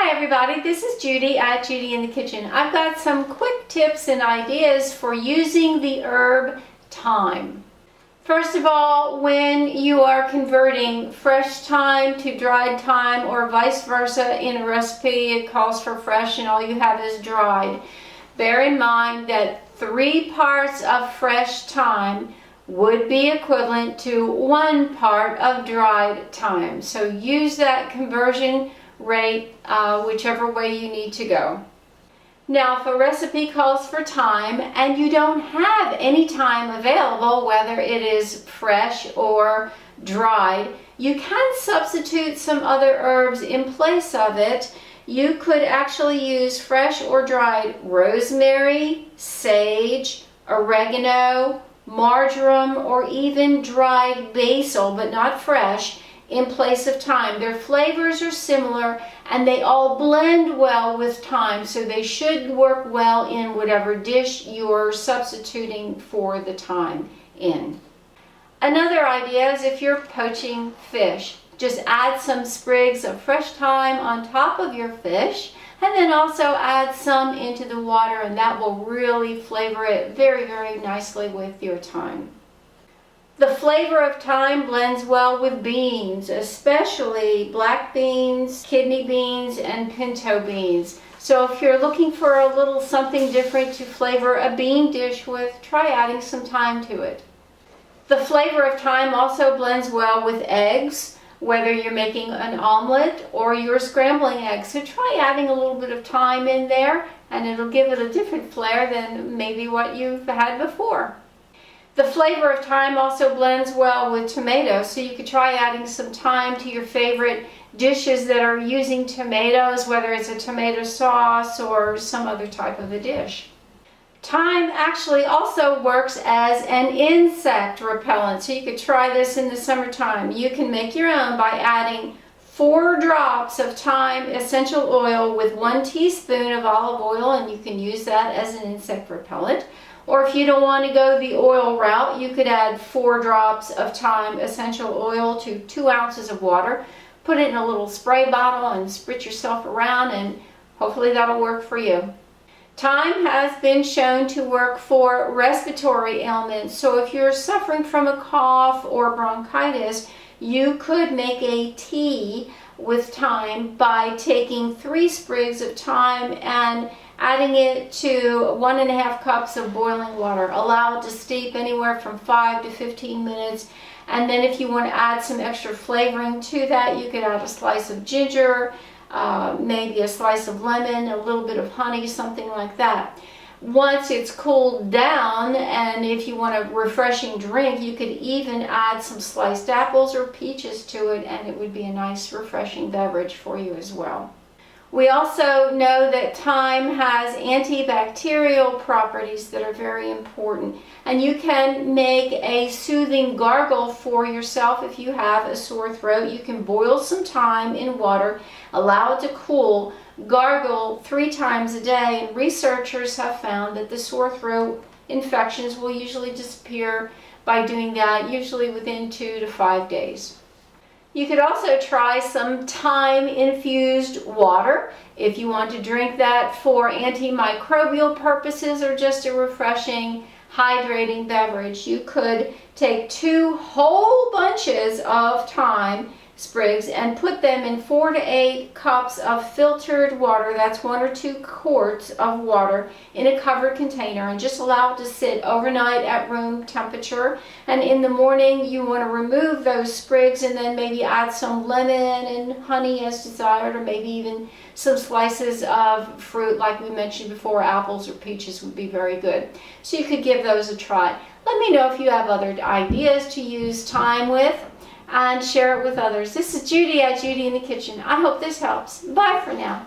Hi everybody, this is Judy at Judy in the Kitchen. I've got some quick tips and ideas for using the herb thyme. First of all, when you are converting fresh thyme to dried thyme or vice versa in a recipe, it calls for fresh and all you have is dried. Bear in mind that 3 parts of fresh thyme would be equivalent to 1 part of dried thyme. So use that conversion rate whichever way you need to go. Now if a recipe calls for thyme and you don't have any thyme available, whether it is fresh or dried, you can substitute some other herbs in place of it. You could actually use fresh or dried rosemary, sage, oregano, marjoram, or even dried basil, but not fresh, in place of thyme. Their flavors are similar and they all blend well with thyme, so they should work well in whatever dish you're substituting for the thyme in. Another idea is if you're poaching fish, just add some sprigs of fresh thyme on top of your fish and then also add some into the water, and that will really flavor it very, very nicely with your thyme. The flavor of thyme blends well with beans, especially black beans, kidney beans, and pinto beans. So if you're looking for a little something different to flavor a bean dish with, try adding some thyme to it. The flavor of thyme also blends well with eggs, whether you're making an omelet or you're scrambling eggs. So try adding a little bit of thyme in there and it'll give it a different flair than maybe what you've had before. The flavor of thyme also blends well with tomatoes, so you could try adding some thyme to your favorite dishes that are using tomatoes, whether it's a tomato sauce or some other type of a dish. Thyme actually also works as an insect repellent, so you could try this in the summertime. You can make your own by adding 4 drops of thyme essential oil with 1 teaspoon of olive oil, and you can use that as an insect repellent. Or if you don't want to go the oil route, you could add 4 drops of thyme essential oil to 2 ounces of water. Put it in a little spray bottle and spritz yourself around, and hopefully that'll work for you. Thyme has been shown to work for respiratory ailments, so if you're suffering from a cough or bronchitis, you could make a tea with thyme by taking 3 sprigs of thyme and adding it to 1.5 cups of boiling water. Allow it to steep anywhere from 5 to 15 minutes. And then if you want to add some extra flavoring to that, you could add a slice of ginger, maybe a slice of lemon, a little bit of honey, something like that. Once it's cooled down, and if you want a refreshing drink, you could even add some sliced apples or peaches to it, and it would be a nice refreshing beverage for you as well. We also know that thyme has antibacterial properties that are very important, and you can make a soothing gargle for yourself if you have a sore throat. You can boil some thyme in water, allow it to cool, gargle 3 times a day, and researchers have found that the sore throat infections will usually disappear by doing that, usually within 2 to 5 days. You could also try some thyme infused water if you want to drink that for antimicrobial purposes or just a refreshing, hydrating beverage. You could take 2 whole bunches of thyme sprigs and put them in 4 to 8 cups of filtered water, that's 1 or 2 quarts of water, in a covered container, and just allow it to sit overnight at room temperature. And in the morning you want to remove those sprigs and then maybe add some lemon and honey as desired, or maybe even some slices of fruit like we mentioned before. Apples or peaches would be very good. So you could give those a try. Let me know if you have other ideas to use thyme with, and share it with others. This is Judy at Judy in the Kitchen. I hope this helps. Bye for now.